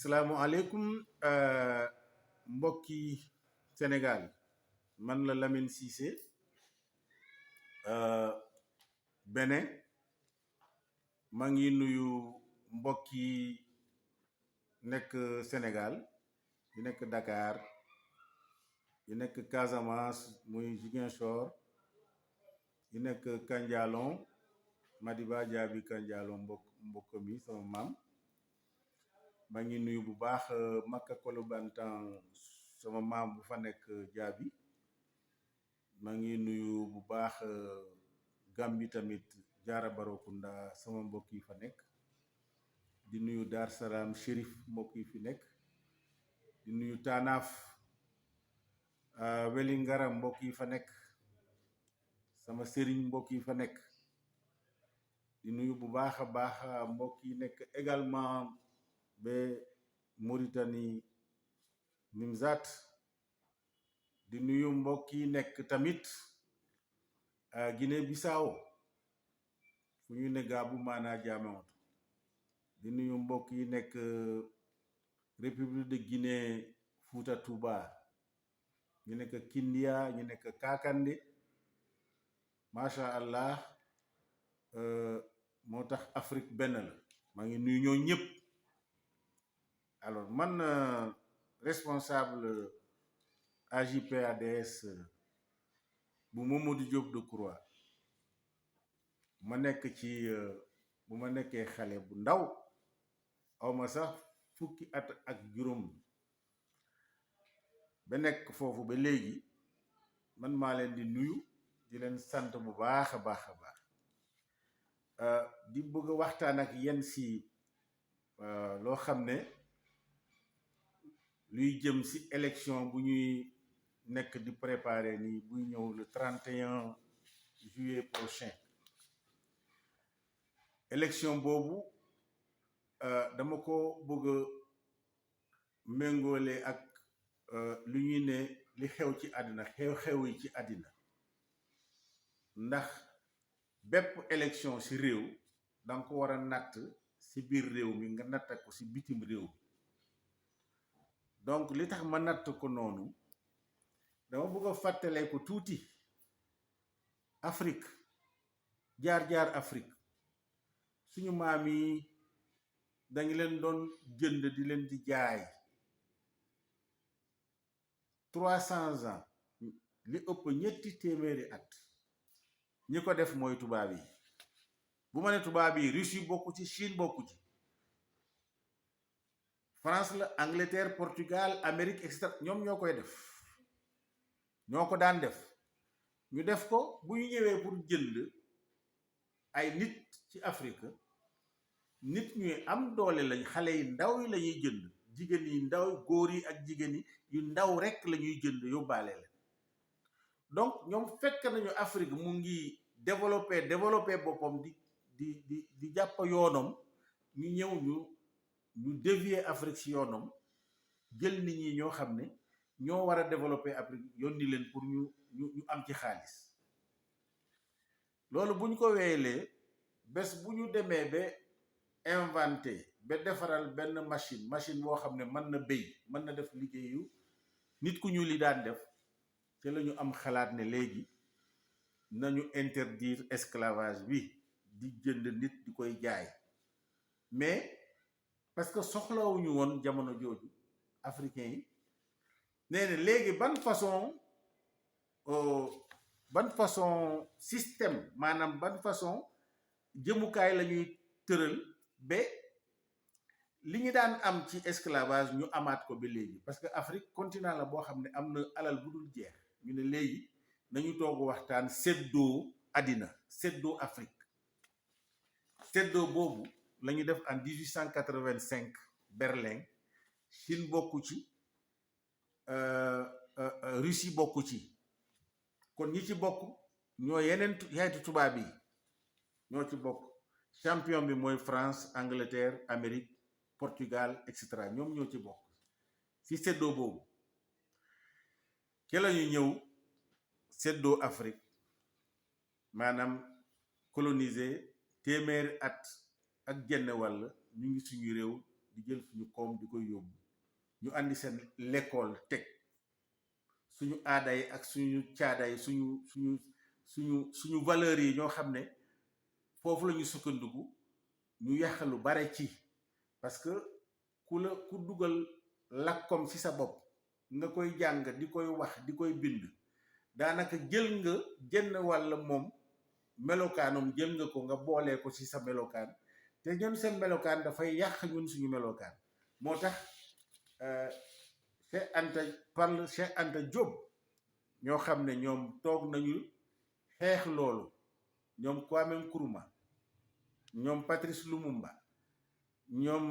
salaamualeykum mbokki Sénégal man la Lamine Cissé Bénin maa ngi nuyu mbokki nekk Sénégal yu nekk Dakar yu nekk Casamance muy Ziguinchor yu nekk Kandialon Madiba Diaby Kandialon mbokk mi sama maam maa ngi nuyu bu baax Makka Kolobantan sama maam bu fa nekk Diaby maa ngi nuyu bu baax Gambi tamit Jaara Barokunda sama mbokk yi fa nekk di nuyu Dar Salam Chérif mbokk yi fi nekk di nuyu Taanaaf Welingara mbokk yi fa nekk sama sëriñ mbokk yi fa nekk di nuyu bu baax a baax mbokk yi nekk également ba Mauritanie Nimzat di nuyu mbokk yi nekk tamit Guinée Bissau fu ñu ne Gaabu maanaa Jaamawut di nuyu mbokk yi nekk République de Guinée Fouta Touba ñu nekk Kindia ñu nekk Kakande macha allah moo tax Afrique benn la maa ngi nuyu ñoo ñëpp. Alors man responsable AJ/PADS bu Mamadou Diop Decroix ma nekk ci bu ma nekkee xale bu ndaw awma sax fukki at ak juróom ba nekk foofu ba léegi man maa leen di nuyu di leen sant bu baax a baax a baax di bëgg a waxtaan ak yéen si loo xam ne luy jëm ci élection bu ñuy nekk di préparer nii buy ñëw le 31 juillet prochain élection boobu dama ko bëgg a méngóole ak lu ñuy ne li xew ci àddina xew-xew yi ci àddina ndax bépp élection ci réew danga ko war a natt ci biir réew mi nga natt ko ci bitim réew mi donc li tax ma natt ko noonu dama bëgg a fàttale ko tuuti Afrique jaar-jaar Afrique suñu maam yi dañu leen doon jënd di leen di jaay 300 ans li ëpp ñetti téeméeri at ñi ko def mooy tubaab yi bu ma ne tubaab yi Russie bokku ci Chine bokku ci France la Angleterre Portugal Amérique et cetera ñoom ñoo koy def ñoo ko daan def ñu def ko bu ñu ñëwee pour jënd ay nit ci Afrique nit ñuy am doole lañ xale yi ndaw yi la ñuy jënd jigéen yi ndaw góor yi ak jigéen yi yu ndaw rekk la ñuy jënd yóbbaale leen donc ñoom fekk nañu Afrique mu ngi développé boppam di jàpp yoonam ñu ñëw ñu dévier Afrique ci yoonam jël nit ñi ñoo xam ne ñoo war a développer Afrique yónni leen pour ñu am ci xaalis loolu bu ñu ko weelee bés bu ñu demee ba inventé ba defaral benn machine boo xam ne mën na béy mën na def liggéeyu nit ku ñu li daan def te la ñu am xalaat ne léegi nañu interdire esclavage bi di jënd nit di koy jaay mais parce que soxlawuñu woon jamono jooju africain yi nee na léegi ban façon système maanaam ban façon jëmukaay la ñuy tëral ba li ñu daan am ci esclavage ñu amaat ko ba léegi parce que Afrique continent la boo xam ne am na alal bu dul jeex ñu ne léegi nañu toog waxtaan séddoo àddina séddoo Afrique séddoo boobu la ñu def en 1885 Berlin Chine bokku ci Russie bokku ci kon ñi ci bokk ñoo yeneen xeetu tubaab yi ñoo ci bokk champion bi mooy France Angleterre Amérique Portugal et cetera ñoom ñoo ci bokk ci séddoo boobu ci la ñu ñëw séddoo Afrique maanaam coloniser téeméeri at ak genn wàll ñu ngi suñu réew di jël suñu koom di koy yóbbu ñu andi seen l'école teg suñu aada yi ak suñu caada yi suñu valeurs yi ñoo xam ne foofu la ñu sukkandiku ñu yàq lu bare ci parce que ku dugal làkkom ci sa bopp nga koy jàng di koy wax di koy bind daanaka jël nga jënn wàll moom melokaanam jël nga ko nga boolee ko ci sa melokaan te ñun seen melokaan dafay yàq ñun suñu melokaan moo tax Cheikh Anta Diop ñoo xam ne ñoom toog nañu xeex loolu ñoom Kwame Nkrumah ñoom Patrice Lumumba ñoom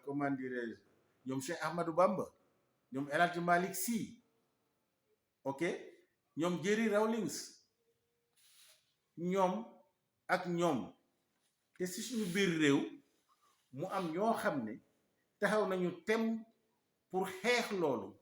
comment dirais-je ñoom Cheikh Ahmadou Bamba ñoom El Hadji Malick Sy ok ñoom Jerry Rawlings ñoom ak ñoom te si suñu biir réew mu am ñoo xam ne taxaw nañu tem pour xeex loolu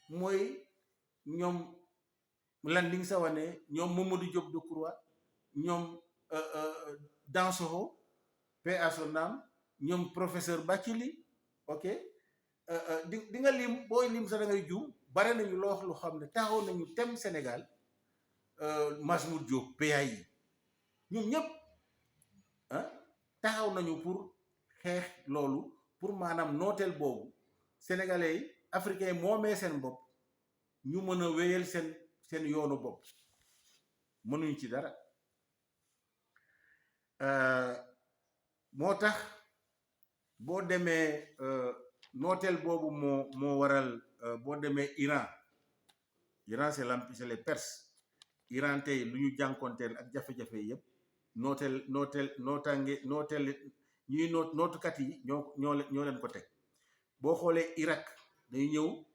mooy ñoom Landing Savané ñoom Mamadou Diop Decroix ñoom Dansokho paix à son âme ñoom professeur Bathily ok di nga lim booy lim sax da ngay juum bare nañu loo wax lu xam ne taxaw nañu tem Sénégal Majmout Diop PAI ñun ñëpp taxaw nañu pour xeex loolu pour maanaam nooteel boobu sénégalais yi africains yi moomee seen bopp ñu mën a wéyal seen yoonu bopp mënuñ ci dara moo tax boo demee nooteel boobu moo waral boo demee Iran c'est les Perses Iran tey lu ñu jànkonteel ak jafe-jafe yëpp nooteel ñuy nootukat yi ñoo leen ko teg boo xoolee Irak dañu ñëw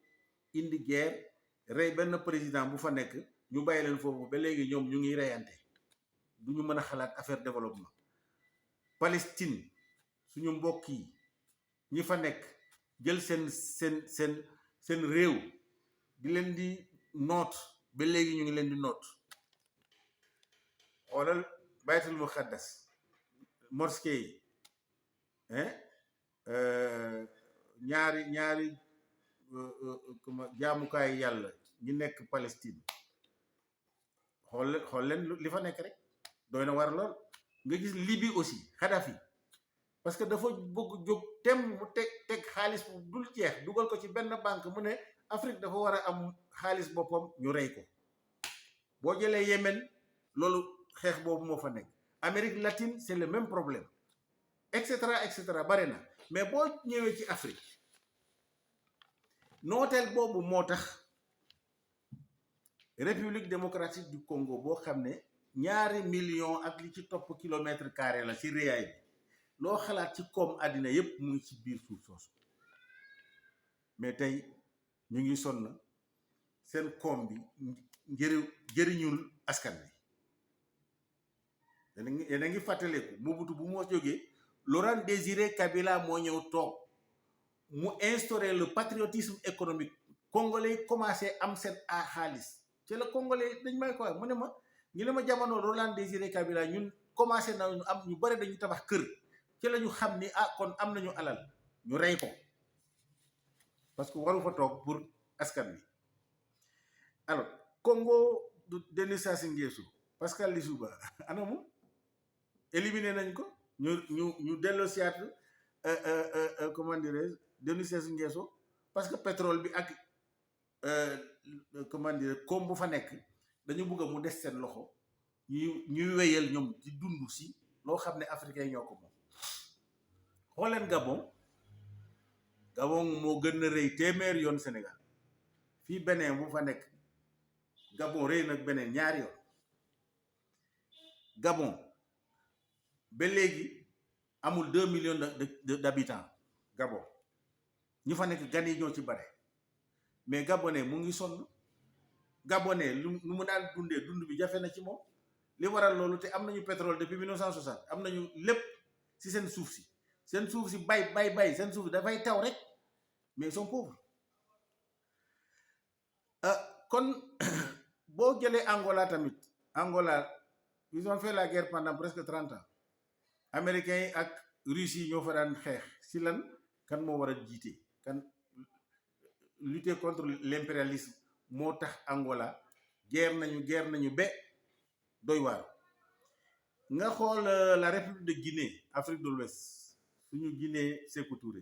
indi guerre rey benn président bu fa nekk ñu bàyyi leen foofu ba léegi ñoom ñu ngi reyante du ñu mën a xalaat affaire développement Palestine suñu mbokk yi ñi fa nekk jël seen réew di leen di noot ba léegi ñu ngi leen di noot xoolal baytul muqaddas mosquée yi ñaari jaamukaay yàlla ñi nekk Palestine xool leen li fa nekk rek doy na war lool nga gis Libye aussi Kadhafi parce que dafa bëgg jóg tem mu teg xaalis bu dul jeex dugal ko ci benn banque mu ne Afrique dafa war a am xaalis boppam ñu rey ko boo jëlee Yémen loolu xeex boobu moo fa nekk Amérique latine c'est le même problème et cetera bare na mais boo ñëwee ci Afrique nooteel boobu moo tax République démocratique du Congo boo xam ne 2 millions ak li ci topp kilomètre carré la ci réyaay bi loo xalaat ci koom àddina yépp mu ngi ci biir suuf soosu mais tey ñu ngi sonn seen koom bi jëriñul askan bi yéen a ngi fàttaleku Mobutu bu moo jógee Laurent Désiré Kabila moo ñëw toog mu instauré le patriotisme économique congolais commencé am seen xaalis ci la congolais dañ may ko wax mu ne ma ñu ne ma jamono Laurent Désiré Kabila ñun commencé na ñu am ñu bari dañuy tabax kër ci la ñu xam ni kon am nañu alal ñu rey ko parce que waru fa toog pour askan bi alors Congo du Denis Sassou Nguesso Pascal Lissouba anamu éliminé nañ ko ñu delloo siyaat comment dirais-je Denis Sassou Nguesso parce que pétrole bi ak comment dirais koom bu fa nekk dañu bëgg mu des seen loxo ñuy wéyal ñoom di dund si loo xam ne africain ñoo ko moom xooleen Gabon moo gën a rëy téeméer yoon Sénégal fii Benin bu fa nekk Gabon rëy nag Benin ñaari yoon Gabon ba léegi amul 2 millions d'habitants Gabon ñu fa nekk gan yi ñoo ci bare mais Gabonais mu ngi sonn Gabonais lu mu daan dund bi jafe na ci moom li waral loolu te am nañu pétrole depuis 1960 am nañu lépp ci seen suuf si bay seen suuf si dafay taw rek mais ils sont pauvres kon boo jëlee Angola tamit Angola ils ont fait la guerre pendant presque 30 ans américains yi ak Russie yi ñoo fa daan xeex si lan kan moo war a jiite kan lutter contre l'impérialisme moo tax Angola guerre nañu ba doy waar nga xool la République de Guinée Afrique de l'Ouest suñu Guinée Sékou Touré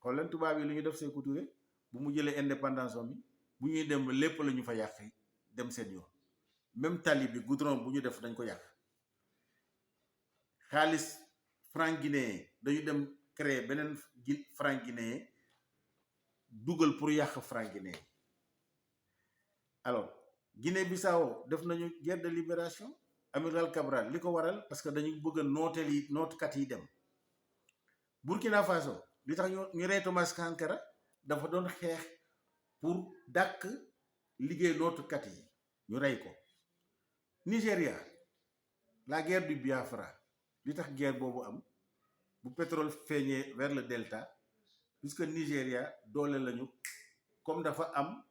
xool leen tubaab yi lu ñu def Sékou Touré bu mu jëlee indépendance bi bu ñuy dem lépp la ñu fa yàq dem seen yoon même tali bi goudron bu ñu def dañ ko yàq xaalis franc guinéen dañu dem créer beneen franc guinéen dugal pour yàq franc guinéen alors Guinée-Bissau def nañu guerre de libération amiral Cabral li ko waral parce que dañu bëgg a nootkat yi dem Burkina Faso li tax ñu rey Thomas Sankara dafa doon xeex pour dàq liggéey nootkat yi ñu rey ko Nigéria la guerre du Biafra li tax guerre boobu am bu pétrole feeñee vers le delta puisque Nigéria doole lañu comme dafa am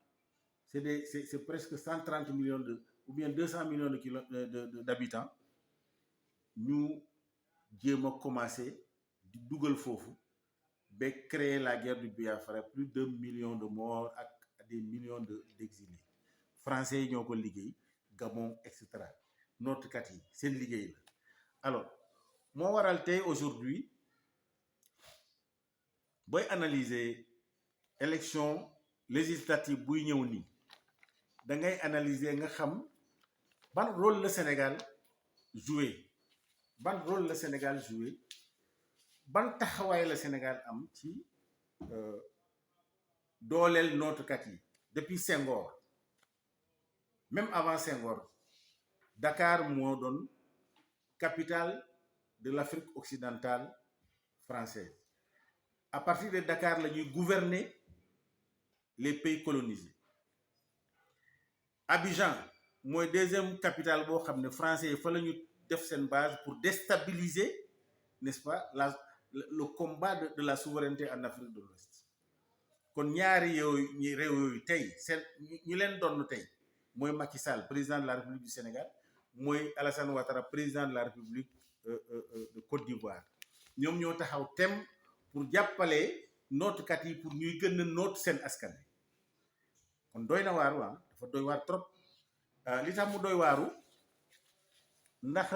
c'est presque 130 millions ou bien 200 millions d'habitants ñu jéem a commencé di dugal foofu ba créer la guerre du Biafra plus de 2 millions de morts ak des millions d'exilés français yi ñoo ko liggéey Gabon et cetera nootkat yi seen liggéey la alors moo waral tey aujourd'hui booy analyser élection législative buy ñëw nii da ngay analyser nga xam ban rôle le Sénégal joué ban taxawaay la Sénégal am ci dooleel nootkat yi depuis Senghor même avant Senghor Dakar moo doon capitale de l'Afrique occidentale française à partir de Dakar la ñuy gouverner les pays colonisés Abidjan mooy deuxième capitale boo xam ne français yi fa la ñu def seen base pour déstabiliser n'est-ce pas le combat de la souveraineté en Afrique de l'Ouest kon ñaari yooyu réew yooyu tey seen ñu leen doon tey mooy Macky Sall président de la République du Sénégal mooy Alassane Ouattara président de la République de Côte d'Ivoire ñoom ñoo taxaw tem pour jàppale nootkat yi pour ñuy gën a noot seen askan wi kon doy na waaru dafa doy waar trop li tax mu doy waaru ndax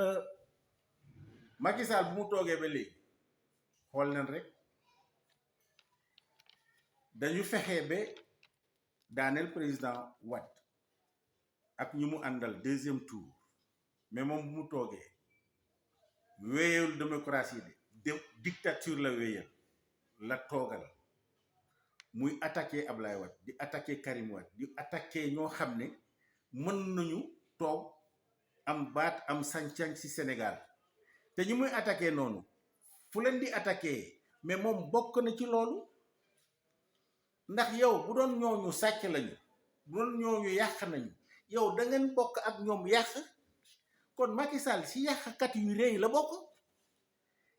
Macky Sall bu mu toogee ba léegi xool nañ rek dañu fexe ba daaneel président Wade ak ñu mu àndal deuxième tour mais moom bu mu toogee wéyal démocratie de dictature la wéyal la toogal muy attaqué Ablaye Wade di attaqué Karim Wade di attaqué ñoo xam ne mën nañu toog am baat am sañ-sañ ci Sénégal te ñu muy attaqué noonu fu leen di attaqué mais moom bokk na ci loolu ndax yow bu doon ñooñu sàcc lañu bu doon ñooñu yàq nañu yow da ngeen bokk ak ñoom yàq kon Macky Sall ci yàqkat yu rëy la bokk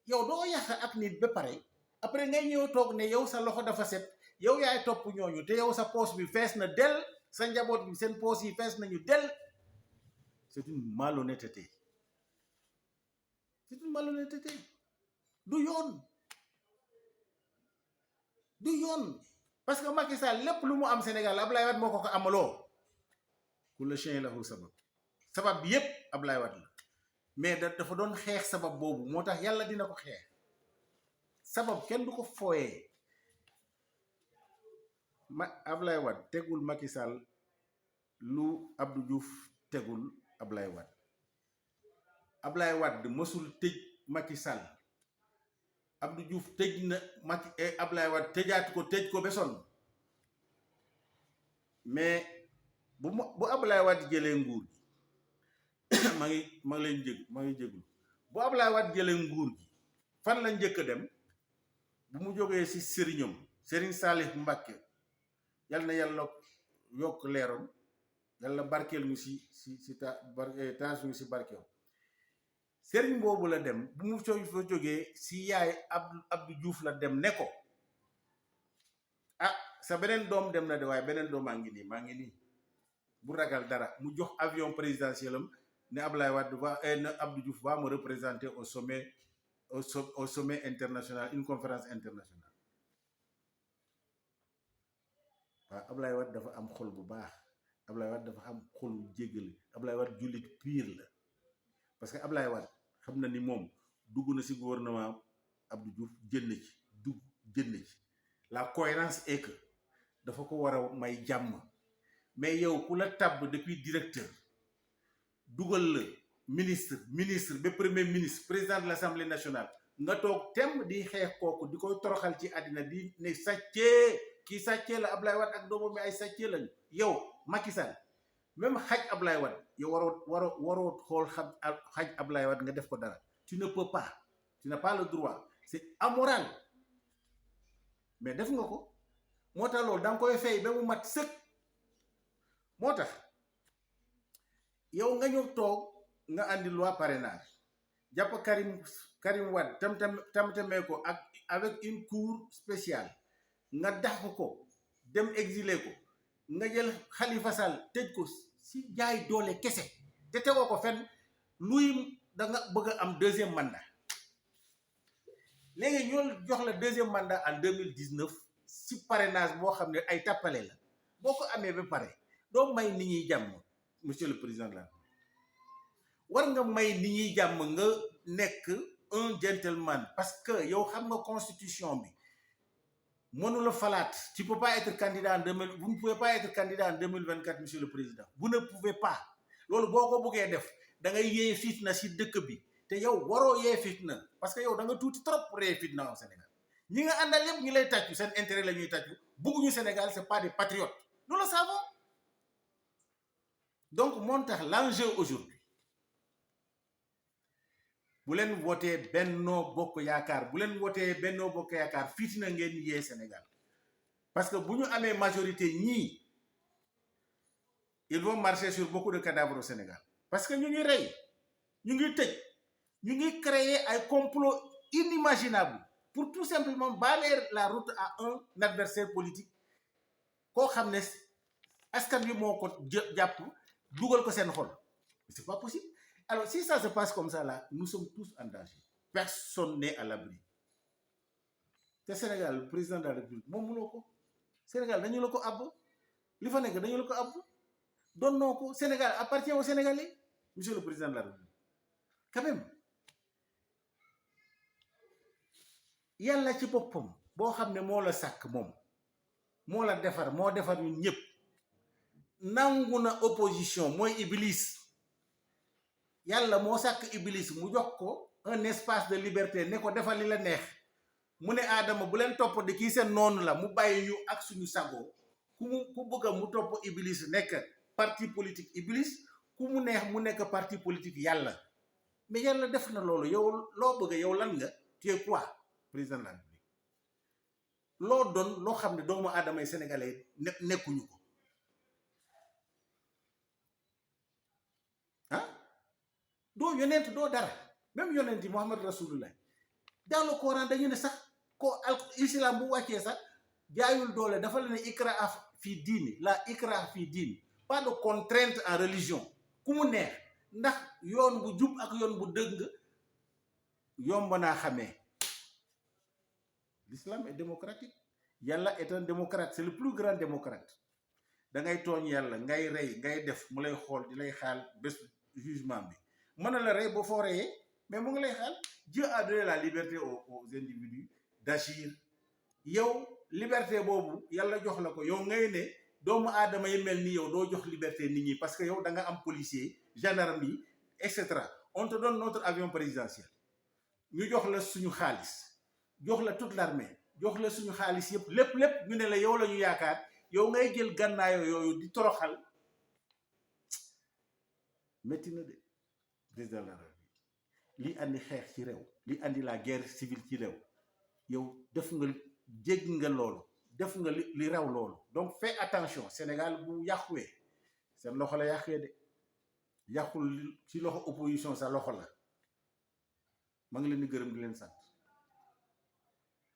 yow doo yàq ak nit ba pare après ngay ñëw toog ne yow sa loxo dafa set yow yaay topp ñooñu te yow sa poche bi fees na del sa njaboot bi seen poche yi fees nañu del c'est une malhonnêteté du yoon parce que Macky Sall lépp lu mu am Sénégal Ablaye Wade moo ko amaloo kulla shay'in lahu sabab bi yépp Ablaye Wade la mais dafa doon xeex sabab boobu moo tax yàlla dina ko xeex sabab kenn du ko fooyee Ablaye Wade tegul Macky Sall lu Abdou Diouf tegul Ablaye Wade mësul tëj Macky Sall Abdou Diouf tëj na Ablaye Wade tëj ko ba sonn mais bu Ablaye Wade jëlee nguur gi maa ngi jéglu bu Ablaye Wade jëlee nguur gi fan la njëkk a dem bu mu jógee ci sëriñam Serigne Salih Mbacké yal na yàlla yokk leeram yàlla barkeel ñu taas ñu ci barkeel sëriñ boobu la dem bu mu fa jógee ci yaay Abdou Diouf la dem ne ko sa beneen doom dem na de waaye beneen doom maa ngi nii bu ragal dara mu jox avion présidentiel am ne Ablaye Wade Abdou Diouf va me représenter au sommet au sommet international, une conférence internationale. waaw Ablaye Wade dafa am xol bu baax Ablaye Wade dafa am xolu jéggale Ablaye Wade jullit pire la parce que Ablaye Wade xam na ni moom dugg na ci gouvernement Abdou Diouf jënd ci la cohérence est que dafa ko war a may jàmm mais yow ku la tabb depuis directeur dugal la ministre ba premier ministre président de l'Assemblée nationale nga toog tem di xeex kooku di koy toroxal ci àddina di ne sàccee kii sàccee la Ablaye Wade ak doomam mi ay sàccee lañu yow Macky Sall même xaj Ablaye Wade yow waroo xool xaj Ablaye Wade nga def ko dara tu ne peux pas, tu n'as pas le droit, c'est amoral mais def nga ko moo tax loolu danga koy fay ba mu mat sëkk moo tax yow nga ñëw toog nga andi loi parrainage jàpp Karim Wade tamtamee ko ak avec une cour spéciale nga dax ko dem exilé ko nga jël Khalifa Sall tëj ko si jaay doole kese te tegoo ko fenn luy da nga bëgg a am deuxième mandat léegi ñoo jox la deuxième mandat en 2019 si parrainage boo xam ne ay tappale la boo ko amee ba pare doo may nit ñi jàmm monsieur le président de la war nga may nit ñi jàmm nga nekk un gentleman parce que yow xam nga constitution bi mënu la falaat tu peux pas être candidat vous ne pouvez pas être candidat en 2024 monsieur le président vous ne pouvez pas loolu boo ko bëggee def da ngay yee fitna si dëkk bi te yow waroo yee fitna parce que yow da nga tuuti trop pour yee fitna au Sénégal ñi nga àndal yëpp ñi lay tàccu seen intérêt la ñuy tàccu bëgguñu Sénégal c'est pas des patriotes nous le savons donc moo tax l'enjeu aujourd'hui bu leen wootee Benno Bokk Yaakaar fitina ngeen yee Sénégal parce que bu ñu amee majorité ñii ils vont marcher sur beaucoup de cadavres au Sénégal parce que ñu ngi rey ñu ngi tëj ñu ngi créer ay complot inimaginable pour tout simplement balayer la route à un adversaire politique koo xam ne askan bi moo ko jàpp dugal ko seen xol c'est pas possible. Alors, si ça se passe comme ça, là, nous sommes tous en danger. Personne n'est à l'abri. Le Sénégal, le président de la République, mon mouloko. Sénégal, nous l'avons abou. Le Sénégal, nous l'avons abou. Donne-nous. Sénégal appartient aux Sénégalais, monsieur le président de la République. Quand même. Yalla ci boppam boo xam ne moo la sàkk moom moo la defar moo defar ñun ñëpp nangu na opposition mooy Iblis. yàlla moo sàkk Iblis mu jox ko un espace de liberté ne ko defal li la neex mu ne Adama bu leen topp di kii seen noonu la mu bàyyi ñu ak suñu sago ku bëgg mu topp Iblis nekk parti politique Iblis ku mu neex mu nekk parti politique yàlla mais yàlla def na loolu yow loo bëgg yow lan nga tu es quoi président de la République loo doon loo xam ne doomu aadama yi sénégalais nekkuñu ko doo yonent doo dara même yonent yi Muhammad Rasulullah dans le Coran dañu ne sax ko islam bu wàccee sax jaayul doole dafa la ne ikra fi diini la ikra fi diini pas de contrainte en religion ku mu neex ndax yoon bu jub ak yoon bu dëgg yomb naa xamee l'islam est démocratique yàlla est un démocrate c'est le plus grand démocrate da ngay tooñ yàlla ngay rey ngay def mu lay xool di lay xaal bés jugement bi mën na la rey ba foo reyee mais mu ngi lay xaal Dieu a donné la liberté aux individus d'agir yow liberté boobu yàlla jox la ko yow ngay ne doomu aadama yi mel ni yow doo jox liberté nit ñi parce que yow da nga am policier gendarme yi et cetera on te donne notre avion présidentiel ñu jox la suñu xaalis jox la toute l'armée jox la suñu xaalis yëpp lépp ñu ne la yow la ñu yaakaar yow ngay jël gànnaayo yooyu di toroxal métti na de président de la République li andi xeex ci réew li andi la guerre civile ci réew yow def nga jégg nga loolu def nga li raw loolu donc fais attention Sénégal bu yàquwee seen loxo la yàqee de yàqul ci loxo opposition sa loxo la ma ngi leen di gërëm di leen sant